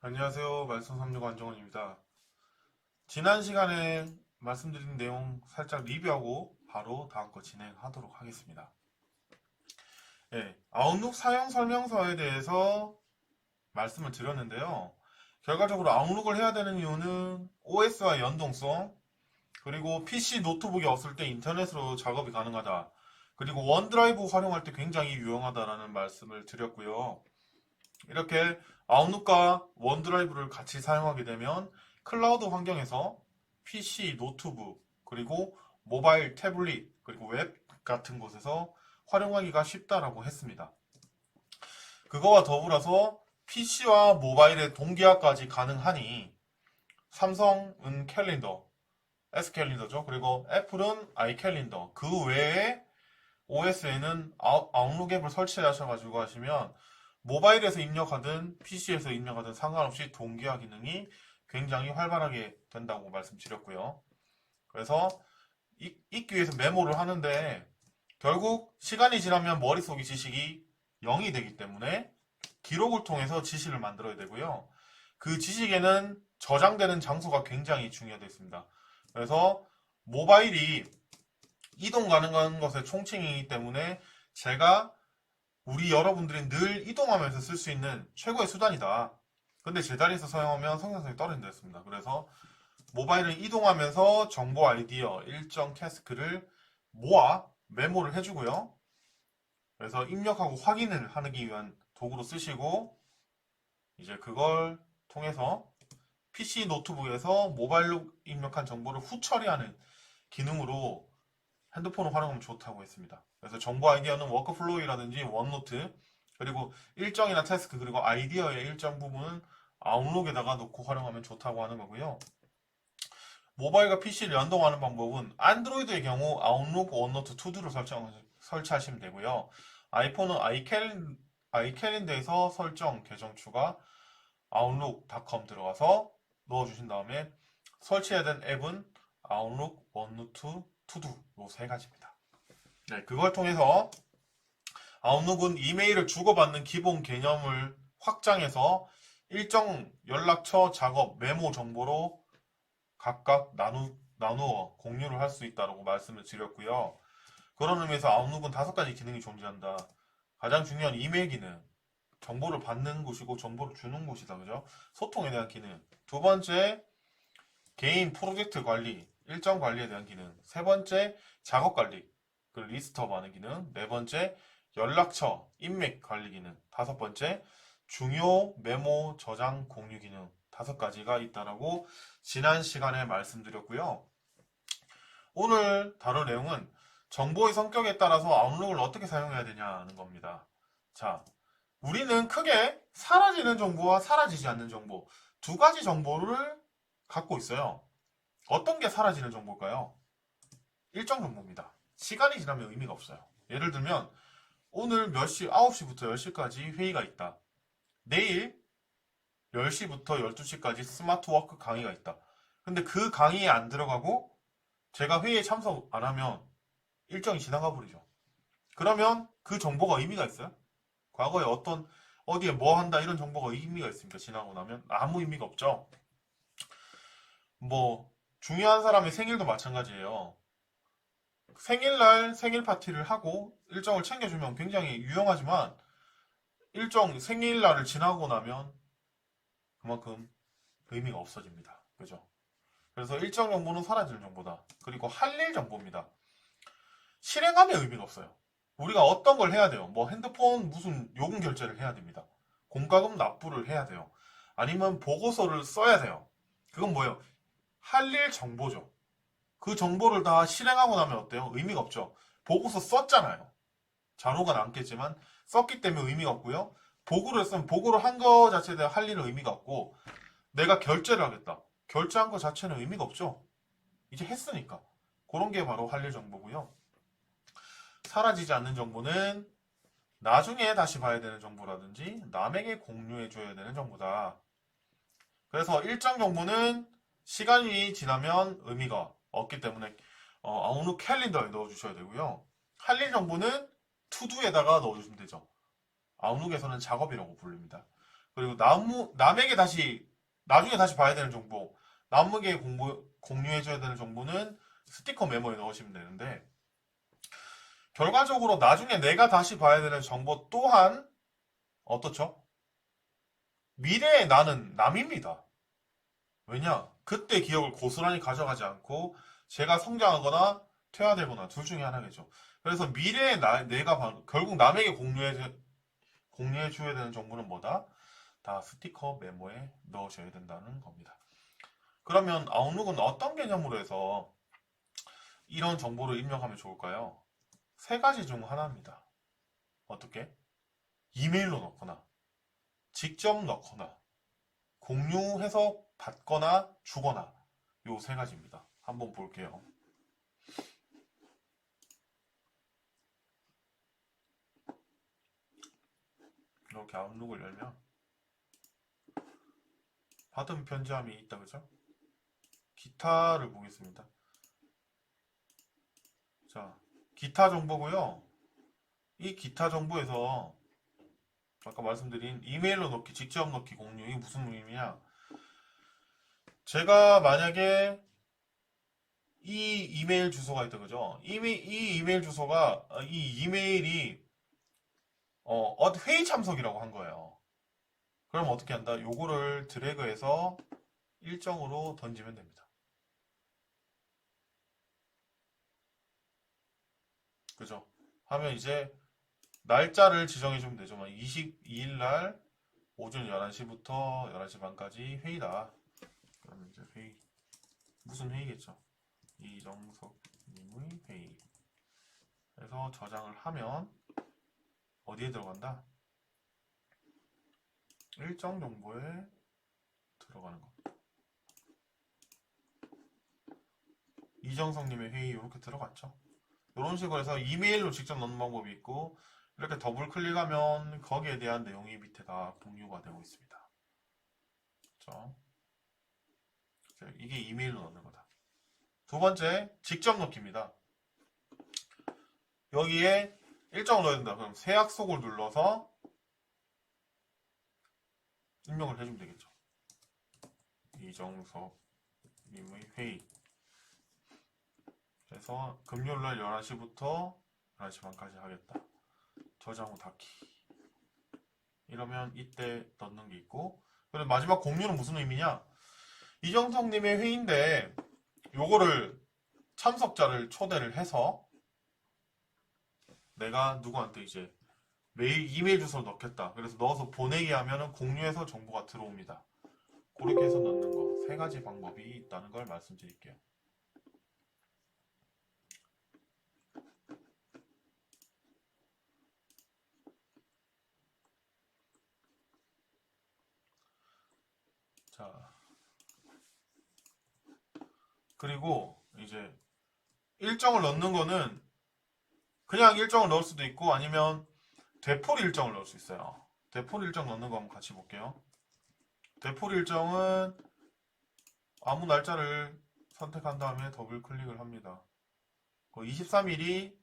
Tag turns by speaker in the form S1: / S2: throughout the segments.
S1: 안녕하세요. 말씀365 안정원입니다. 지난 시간에 말씀드린 내용 살짝 리뷰하고 바로 다음 거 진행하도록 하겠습니다. 아웃룩 사용 설명서에 대해서 말씀을 드렸는데요. 결과적으로 아웃룩을 해야 되는 이유는 OS와 연동성, 그리고 PC 노트북이 없을 때 인터넷으로 작업이 가능하다. 그리고 원드라이브 활용할 때 굉장히 유용하다라는 말씀을 드렸고요. 이렇게 아웃룩과 원드라이브를 같이 사용하게 되면 클라우드 환경에서 PC, 노트북, 그리고 모바일, 태블릿, 그리고 웹 같은 곳에서 활용하기가 쉽다라고 했습니다. 그거와 더불어서 PC와 모바일의 동기화까지 가능하니 삼성은 캘린더, S캘린더죠. 그리고 애플은 아이캘린더, 그 외에 OS에는 아웃룩 앱을 설치하셔가지고 하시면 모바일에서 입력하든 PC에서 입력하든 상관없이 동기화 기능이 굉장히 활발하게 된다고 말씀드렸고요. 그래서 읽기 위해서 메모를 하는데 결국 시간이 지나면 머릿속의 지식이 0이 되기 때문에 기록을 통해서 지식을 만들어야 되고요. 그 지식에는 저장되는 장소가 굉장히 중요하게 있습니다. 그래서 모바일이 이동 가능한 것의 총칭이기 때문에 제가 우리 여러분들이 늘 이동하면서 쓸 수 있는 최고의 수단이다. 근데 제자리에서 사용하면 성장성이 떨어진다 했습니다. 그래서 모바일을 이동하면서 정보 아이디어 일정 태스크를 모아 메모를 해주고요. 그래서 입력하고 확인을 하기 위한 도구로 쓰시고 이제 그걸 통해서 PC 노트북에서 모바일로 입력한 정보를 후처리하는 기능으로 핸드폰을 활용하면 좋다고 했습니다. 그래서 정보 아이디어는 워크플로우라든지 원노트, 그리고 일정이나 태스크, 그리고 아이디어의 일정 부분은 아웃룩에다가 놓고 활용하면 좋다고 하는 거고요. 모바일과 PC를 연동하는 방법은 안드로이드의 경우 아웃룩, 원노트, 투두를 설치하시면 되고요. 아이폰은 아이캘린더에서 설정, 계정 추가, 아웃룩.com 들어가서 넣어주신 다음에 설치해야 된 앱은 아웃룩, 원노트, 투두 요 세 가지입니다. 네, 그걸 통해서 아웃룩은 이메일을 주고받는 기본 개념을 확장해서 일정 연락처, 작업, 메모 정보로 각각 나누어 공유를 할 수 있다고 말씀을 드렸고요. 그런 의미에서 아웃룩은 5가지 기능이 존재한다. 가장 중요한 이메일 기능, 정보를 받는 곳이고 정보를 주는 곳이다. 그죠? 소통에 대한 기능. 두 번째, 개인 프로젝트 관리, 일정 관리에 대한 기능. 세 번째, 작업 관리, 그 리스트업 하는 기능. 네 번째, 연락처, 인맥 관리 기능. 다섯 번째, 중요 메모 저장 공유 기능. 5가지가 있다라고 지난 시간에 말씀드렸고요. 오늘 다룰 내용은 정보의 성격에 따라서 아웃룩을 어떻게 사용해야 되냐는 겁니다. 자, 우리는 크게 사라지는 정보와 사라지지 않는 정보, 2가지 정보를 갖고 있어요. 어떤 게 사라지는 정보일까요? 일정 정보입니다. 시간이 지나면 의미가 없어요. 예를 들면 오늘 몇 시, 9시부터 10시까지 회의가 있다. 내일 10시부터 12시까지 스마트 워크 강의가 있다. 근데 그 강의에 안 들어가고 제가 회의에 참석 안 하면 일정이 지나가 버리죠. 그러면 그 정보가 의미가 있어요? 과거에 어디에 뭐 한다 이런 정보가 의미가 있습니까? 지나고 나면 아무 의미가 없죠. 뭐 중요한 사람의 생일도 마찬가지예요. 생일날 생일 파티를 하고 일정을 챙겨주면 굉장히 유용하지만 일정 생일날을 지나고 나면 그만큼 의미가 없어집니다. 그죠? 그래서 일정 정보는 사라지는 정보다. 그리고 할 일 정보입니다. 실행하면 의미가 없어요. 우리가 어떤 걸 해야 돼요? 뭐 핸드폰 무슨 요금 결제를 해야 됩니다. 공과금 납부를 해야 돼요. 아니면 보고서를 써야 돼요. 그건 뭐예요? 할 일 정보죠. 그 정보를 다 실행하고 나면 어때요? 의미가 없죠. 보고서 썼잖아요. 자료가 남겠지만 썼기 때문에 의미가 없고요. 보고를 했으면 보고를 한 거 자체에 대한 할 일은 의미가 없고 내가 결제를 하겠다. 결제한 거 자체는 의미가 없죠. 이제 했으니까. 그런 게 바로 할 일 정보고요. 사라지지 않는 정보는 나중에 다시 봐야 되는 정보라든지 남에게 공유해줘야 되는 정보다. 그래서 일정 정보는 시간이 지나면 의미가 없기 때문에 아웃룩 캘린더에 넣어주셔야 되고요. 할 일 정보는 투두에다가 넣어주시면 되죠. 아웃룩에서는 작업이라고 부릅니다. 그리고 남에게 나중에 다시 봐야 되는 정보, 남에게 공유해줘야 되는 정보는 스티커 메모에 넣으시면 되는데, 결과적으로 나중에 내가 다시 봐야 되는 정보 또한 어떻죠? 미래의 나는 남입니다. 왜냐? 그때 기억을 고스란히 가져가지 않고 제가 성장하거나 퇴화되거나 둘 중에 하나겠죠. 그래서 미래의 내가 결국 남에게 공유해줘야 되는 정보는 뭐다? 다 스티커 메모에 넣으셔야 된다는 겁니다. 그러면 아웃룩은 어떤 개념으로 해서 이런 정보를 입력하면 좋을까요? 세 가지 중 하나입니다. 어떻게? 이메일로 넣거나, 직접 넣거나, 공유해서 받거나 주거나, 요 세 가지입니다. 한번 볼게요. 이렇게 아웃룩을 열면 받은 편지함이 있다, 그죠? 기타를 보겠습니다. 자, 기타 정보고요. 이 기타 정보에서 아까 말씀드린 이메일로 넣기, 직접 넣기, 공유, 이게 무슨 의미냐? 제가 만약에 이 이메일 주소가 있다, 그죠? 이 이메일 주소가, 이 이메일이, 회의 참석이라고 한 거예요. 그럼 어떻게 한다? 요거를 드래그해서 일정으로 던지면 됩니다. 그죠? 하면 이제 날짜를 지정해주면 되죠. 22일 날 오전 11시부터 11시 반까지 회의다. 그러면 이제 회의. 무슨 회의겠죠? 이정석님의 회의. 그래서 저장을 하면 어디에 들어간다? 일정 정보에 들어가는 겁니다. 이정석님의 회의 이렇게 들어갔죠. 이런 식으로 해서 이메일로 직접 넣는 방법이 있고, 이렇게 더블 클릭하면 거기에 대한 내용이 밑에 다 공유가 되고 있습니다. 그렇죠? 이게 이메일로 넣는 거다. 두 번째, 직접 넣기입니다. 여기에 일정을 넣어야 된다. 그럼 새 약속을 눌러서 입력을 해주면 되겠죠. 이정석님의 회의. 그래서 금요일날 11시부터 11시 반까지 하겠다. 저장 후 닫기. 이러면 이때 넣는 게 있고, 그리고 마지막 공유는 무슨 의미냐? 이정석님의 회의인데 요거를 참석자를 초대를 해서 내가 누구한테 이제 이메일 주소를 넣겠다. 그래서 넣어서 보내게 하면은 공유해서 정보가 들어옵니다. 그렇게 해서 넣는 거 세 가지 방법이 있다는 걸 말씀드릴게요. 자, 그리고 이제 일정을 넣는 거는 그냥 일정을 넣을 수도 있고 아니면 되풀이 일정을 넣을 수 있어요. 되풀이 일정 넣는 거 한번 같이 볼게요. 되풀이 일정은 아무 날짜를 선택한 다음에 더블 클릭을 합니다. 23일이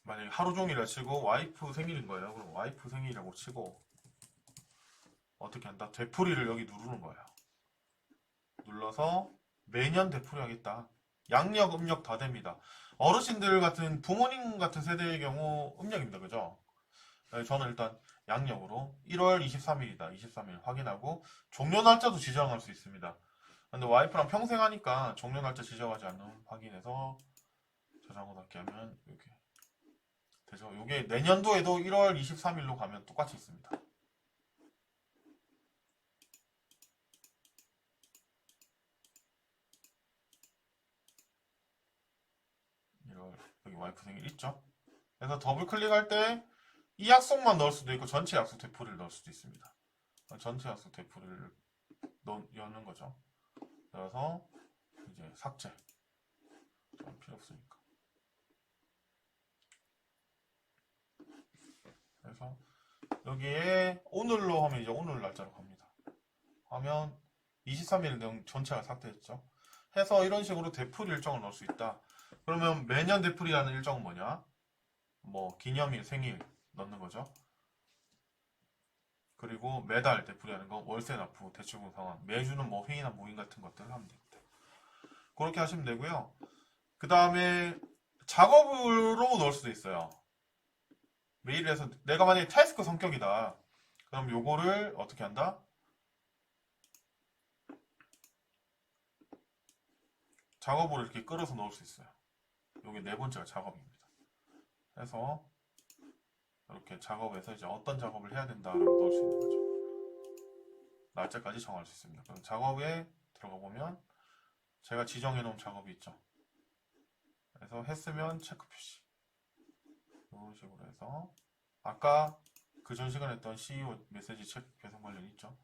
S1: 만약에 하루 종일이라 치고 와이프 생일인 거예요. 그럼 와이프 생일이라고 치고 어떻게 한다? 되풀이를 여기 누르는 거예요. 눌러서 매년 되풀이 하겠다. 양력, 음력 다 됩니다. 어르신들 같은 부모님 같은 세대의 경우 음력입니다. 그죠? 저는 일단 양력으로 1월 23일이다. 23일 확인하고 종료 날짜도 지정할 수 있습니다. 근데 와이프랑 평생 하니까 종료 날짜 지정하지 않는 확인해서 저장을 닫게 하면 이렇게 되죠. 이게 내년도에도 1월 23일로 가면 똑같이 있습니다. 여기 와이프 생일 있죠? 그래서 더블 클릭할 때 이 약속만 넣을 수도 있고 전체 약속 되풀이를 넣을 수도 있습니다. 전체 약속 되풀이를 여는 거죠. 그래서 이제 삭제. 필요 없으니까. 그래서 여기에 오늘로 하면 이제 오늘 날짜로 갑니다. 하면 23일 내용 전체가 삭제했죠. 해서 이런 식으로 되풀이 일정을 넣을 수 있다. 그러면 매년 되풀이하는 일정은 뭐냐? 기념일, 생일 넣는 거죠. 그리고 매달 되풀이하는 거, 월세 납부, 대출금 상환, 매주는 뭐 회의나 모임 같은 것들을 하면 됩니다. 그렇게 하시면 되고요. 그 다음에 작업으로 넣을 수도 있어요. 메일에서 내가 만약에 태스크 성격이다. 그럼 요거를 어떻게 한다? 작업으로 이렇게 끌어서 넣을 수 있어요. 요게 네 번째가 작업입니다. 그래서 이렇게 작업에서 이제 어떤 작업을 해야 된다라고 넣을 수 있는 거죠. 날짜까지 정할 수 있습니다. 그럼 작업에 들어가 보면 제가 지정해 놓은 작업이 있죠. 그래서 했으면 체크 표시. 이런 식으로 해서 아까 그 전 시간에 했던 CEO 메시지 체크 배송 관련 있죠.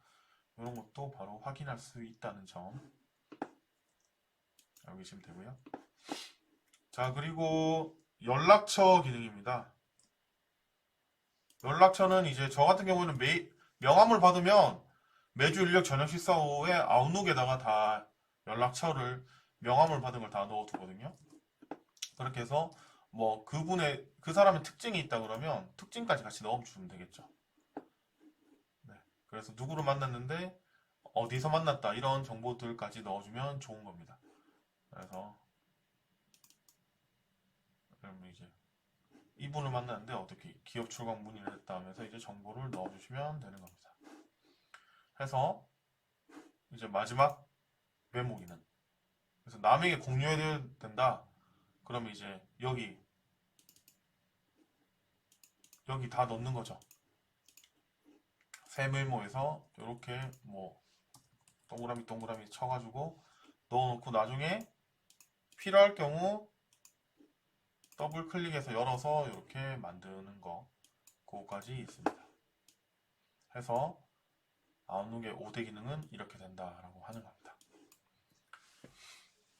S1: 이런 것도 바로 확인할 수 있다는 점 알고 계시면 되고요. 자, 그리고 연락처 기능입니다. 연락처는 이제 저 같은 경우는 명함을 받으면 매주 인력 저녁 식사 후에 아웃룩에다가 다 연락처를 명함을 받은 걸 다 넣어두거든요. 그렇게 해서 뭐 그 사람의 특징이 있다 그러면 특징까지 같이 넣어주면 되겠죠. 네. 그래서 누구를 만났는데 어디서 만났다 이런 정보들까지 넣어주면 좋은 겁니다. 그래서 그러면 이제 이분을 만났는데 어떻게 기업 출강 문의를 했다 하면서 이제 정보를 넣어주시면 되는 겁니다. 해서 이제 마지막 메모기는 그래서 남에게 공유해야 된다. 그러면 이제 여기 다 넣는 거죠. 새 메모에서 이렇게 뭐 동그라미 쳐가지고 넣어놓고 나중에 필요할 경우 더블 클릭해서 열어서 이렇게 만드는 거 그거까지 있습니다. 해서 아웃룩의 5대 기능은 이렇게 된다라고 하는 겁니다.